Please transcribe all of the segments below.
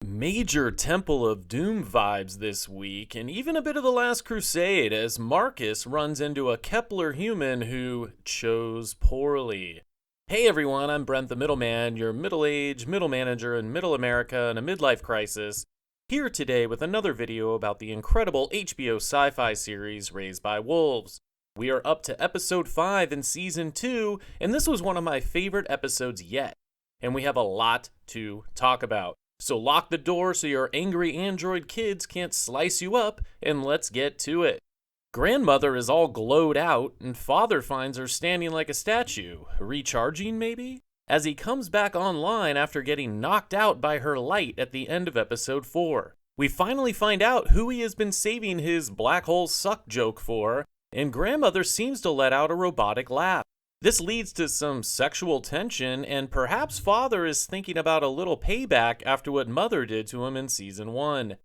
Major Temple of Doom vibes this week, and even a bit of the Last Crusade as Marcus runs into a Kepler human who chose poorly. Hey everyone, I'm Brent the Middleman, your middle-aged middle manager in Middle America in a midlife crisis, here today with another video about the incredible HBO sci-fi series Raised by Wolves. We are up to episode 5 in season 2, and this was one of my favorite episodes yet, and we have a lot to talk about. So lock the door so your angry android kids can't slice you up, and let's get to it. Grandmother is all glowed out, and father finds her standing like a statue, recharging maybe? As he comes back online after getting knocked out by her light at the end of episode 4. We finally find out who he has been saving his black hole suck joke for, and grandmother seems to let out a robotic laugh. This leads to some sexual tension, and perhaps father is thinking about a little payback after what mother did to him in season 1.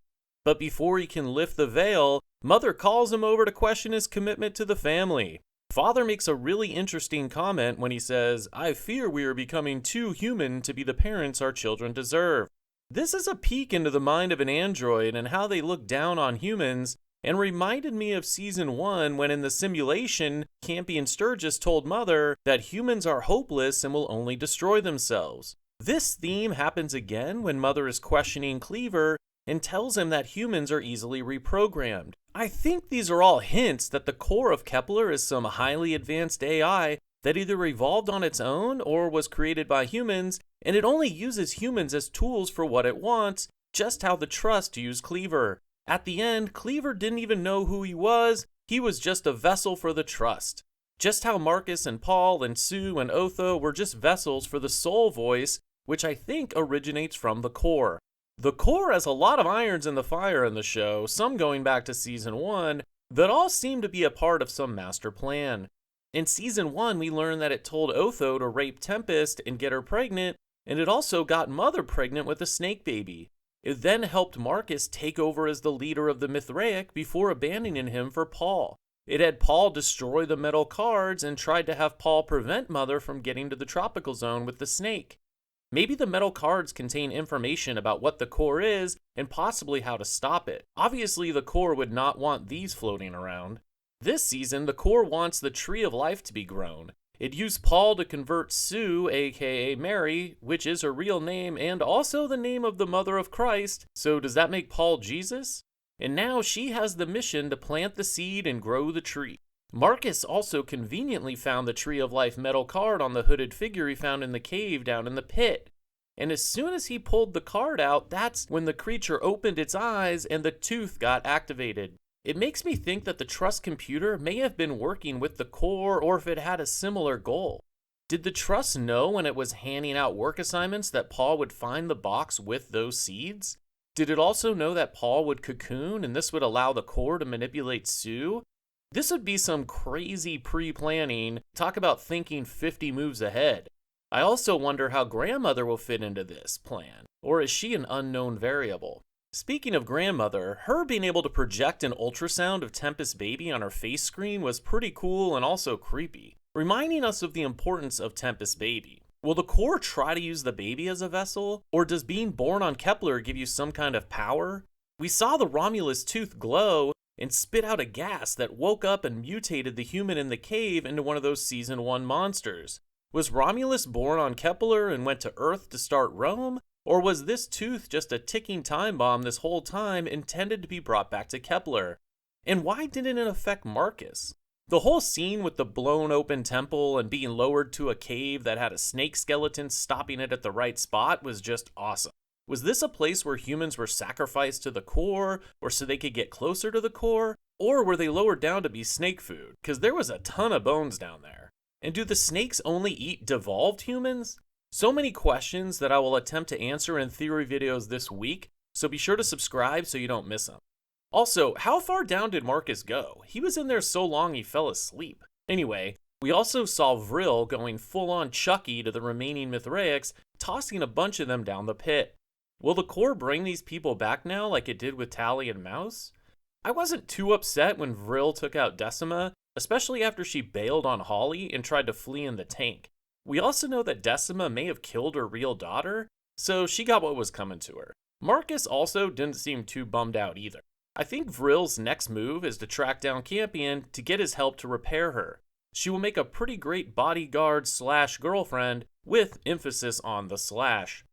But before he can lift the veil, mother calls him over to question his commitment to the family. Father makes a really interesting comment when he says, "I fear we are becoming too human to be the parents our children deserve." This is a peek into the mind of an android and how they look down on humans, and reminded me of season 1 when in the simulation, Campy and Sturgis told Mother that humans are hopeless and will only destroy themselves. This theme happens again when Mother is questioning Cleaver and tells him that humans are easily reprogrammed. I think these are all hints that the core of Kepler is some highly advanced AI that either evolved on its own or was created by humans, and it only uses humans as tools for what it wants, just how the Trust used Cleaver. At the end, Cleaver didn't even know who he was just a vessel for the Trust. Just how Marcus and Paul and Sue and Otho were just vessels for the soul voice, which I think originates from the core. The core has a lot of irons in the fire in the show, some going back to season 1, that all seem to be a part of some master plan. In season 1, we learned that it told Otho to rape Tempest and get her pregnant, and it also got Mother pregnant with a snake baby. It then helped Marcus take over as the leader of the Mithraic before abandoning him for Paul. It had Paul destroy the metal cards and tried to have Paul prevent Mother from getting to the tropical zone with the snake. Maybe the metal cards contain information about what the core is and possibly how to stop it. Obviously, the core would not want these floating around. This season, the core wants the Tree of Life to be grown. It used Paul to convert Sue, aka Mary, which is her real name and also the name of the Mother of Christ, so does that make Paul Jesus? And now she has the mission to plant the seed and grow the tree. Marcus also conveniently found the Tree of Life metal card on the hooded figure he found in the cave down in the pit. And as soon as he pulled the card out, that's when the creature opened its eyes and the tooth got activated. It makes me think that the Trust computer may have been working with the core or if it had a similar goal. Did the Trust know when it was handing out work assignments that Paul would find the box with those seeds? Did it also know that Paul would cocoon and this would allow the core to manipulate Sue? This would be some crazy pre-planning, talk about thinking 50 moves ahead. I also wonder how grandmother will fit into this plan, or is she an unknown variable? Speaking of grandmother, her being able to project an ultrasound of Tempest's baby on her face screen was pretty cool and also creepy, reminding us of the importance of Tempest's baby. Will the core try to use the baby as a vessel, or does being born on Kepler give you some kind of power? We saw the Romulus tooth glow and spit out a gas that woke up and mutated the human in the cave into one of those season 1 monsters. Was Romulus born on Kepler and went to Earth to start Rome? Or was this tooth just a ticking time bomb this whole time intended to be brought back to Kepler? And why didn't it affect Marcus? The whole scene with the blown open temple and being lowered to a cave that had a snake skeleton stopping it at the right spot was just awesome. Was this a place where humans were sacrificed to the core, or so they could get closer to the core? Or were they lowered down to be snake food? Because there was a ton of bones down there. And do the snakes only eat devolved humans? So many questions that I will attempt to answer in theory videos this week, so be sure to subscribe so you don't miss them. Also, how far down did Marcus go? He was in there so long he fell asleep. Anyway, we also saw Vril going full-on Chucky to the remaining Mithraics, tossing a bunch of them down the pit. Will the core bring these people back now like it did with Tally and Mouse? I wasn't too upset when Vril took out Decima, especially after she bailed on Holly and tried to flee in the tank. We also know that Decima may have killed her real daughter, so she got what was coming to her. Marcus also didn't seem too bummed out either. I think Vril's next move is to track down Campion to get his help to repair her. She will make a pretty great bodyguard / girlfriend, with emphasis on the slash.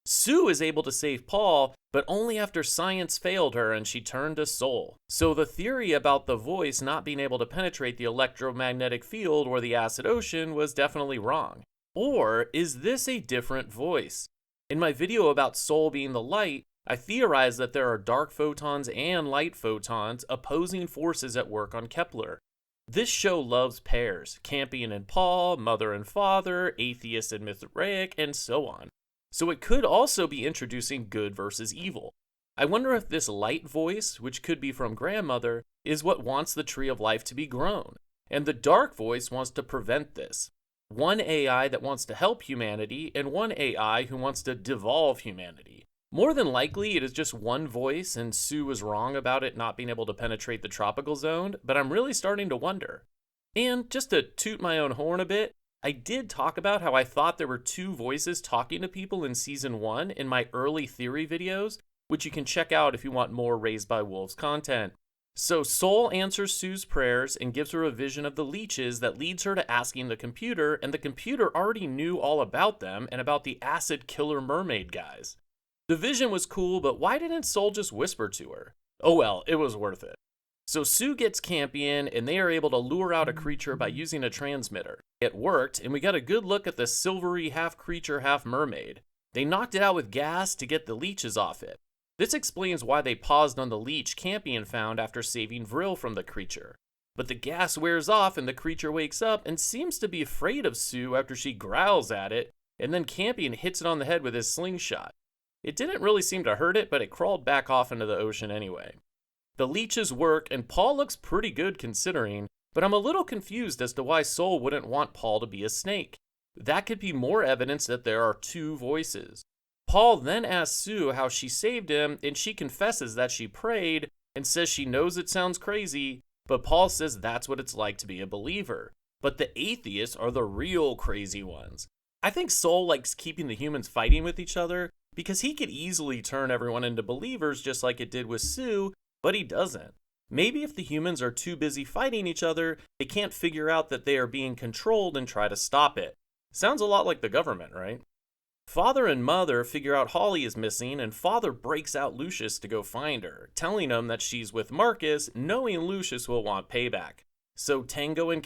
Sue is able to save Paul, but only after science failed her and she turned to Soul. So the theory about the voice not being able to penetrate the electromagnetic field or the acid ocean was definitely wrong. Or is this a different voice? In my video about Soul being the light, I theorized that there are dark photons and light photons, opposing forces at work on Kepler. This show loves pairs, Campion and Paul, mother and father, atheist and Mithraic, and so on. So it could also be introducing good versus evil. I wonder if this light voice, which could be from grandmother, is what wants the tree of life to be grown, and the dark voice wants to prevent this. One AI that wants to help humanity, and one AI who wants to devolve humanity. More than likely, it is just one voice, and Sue was wrong about it not being able to penetrate the tropical zone, but I'm really starting to wonder. And just to toot my own horn a bit, I did talk about how I thought there were two voices talking to people in Season 1 in my early theory videos, which you can check out if you want more Raised by Wolves content. So Soul answers Sue's prayers and gives her a vision of the leeches that leads her to asking the computer, and the computer already knew all about them and about the acid killer mermaid guys. The vision was cool, but why didn't Soul just whisper to her? Oh well, it was worth it. So Sue gets Campion, and they are able to lure out a creature by using a transmitter. It worked, and we got a good look at the silvery half-creature, half-mermaid. They knocked it out with gas to get the leeches off it. This explains why they paused on the leech Campion found after saving Vril from the creature. But the gas wears off, and the creature wakes up and seems to be afraid of Sue after she growls at it, and then Campion hits it on the head with his slingshot. It didn't really seem to hurt it, but it crawled back off into the ocean anyway. The leeches work, and Paul looks pretty good considering, but I'm a little confused as to why Soul wouldn't want Paul to be a snake. That could be more evidence that there are two voices. Paul then asks Sue how she saved him, and she confesses that she prayed and says she knows it sounds crazy, but Paul says that's what it's like to be a believer. But the atheists are the real crazy ones. I think Soul likes keeping the humans fighting with each other because he could easily turn everyone into believers just like it did with Sue, but he doesn't. Maybe if the humans are too busy fighting each other, they can't figure out that they are being controlled and try to stop it. Sounds a lot like the government, right? Father and Mother figure out Holly is missing, and Father breaks out Lucius to go find her, telling him that she's with Marcus, knowing Lucius will want payback. So Tango and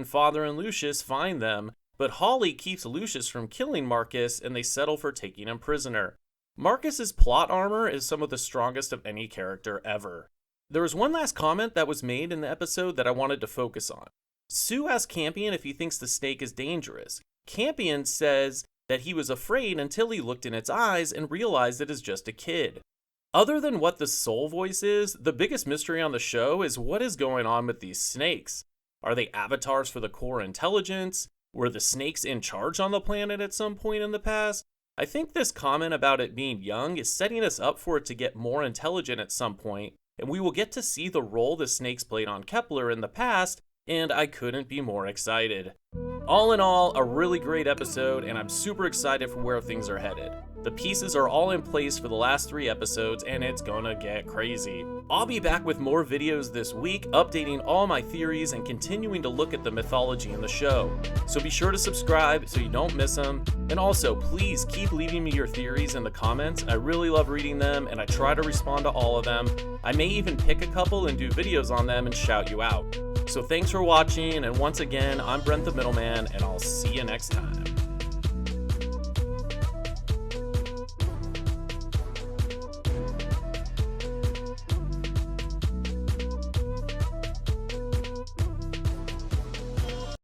Father and Lucius find them, but Holly keeps Lucius from killing Marcus, and they settle for taking him prisoner. Marcus's plot armor is some of the strongest of any character ever. There was one last comment that was made in the episode that I wanted to focus on. Sue asks Campion if he thinks the snake is dangerous. Campion says that he was afraid until he looked in its eyes and realized it is just a kid. Other than what the Soul voice is, the biggest mystery on the show is what is going on with these snakes. Are they avatars for the core intelligence? Were the snakes in charge on the planet at some point in the past? I think this comment about it being young is setting us up for it to get more intelligent at some point, and we will get to see the role the snakes played on Kepler in the past, and I couldn't be more excited. All in all, a really great episode, and I'm super excited for where things are headed. The pieces are all in place for the last 3 episodes, and it's gonna get crazy. I'll be back with more videos this week, updating all my theories and continuing to look at the mythology in the show. So be sure to subscribe so you don't miss them, and also please keep leaving me your theories in the comments. I really love reading them, and I try to respond to all of them. I may even pick a couple and do videos on them and shout you out. So thanks for watching, and once again, I'm Brent the Middleman, and I'll see you next time.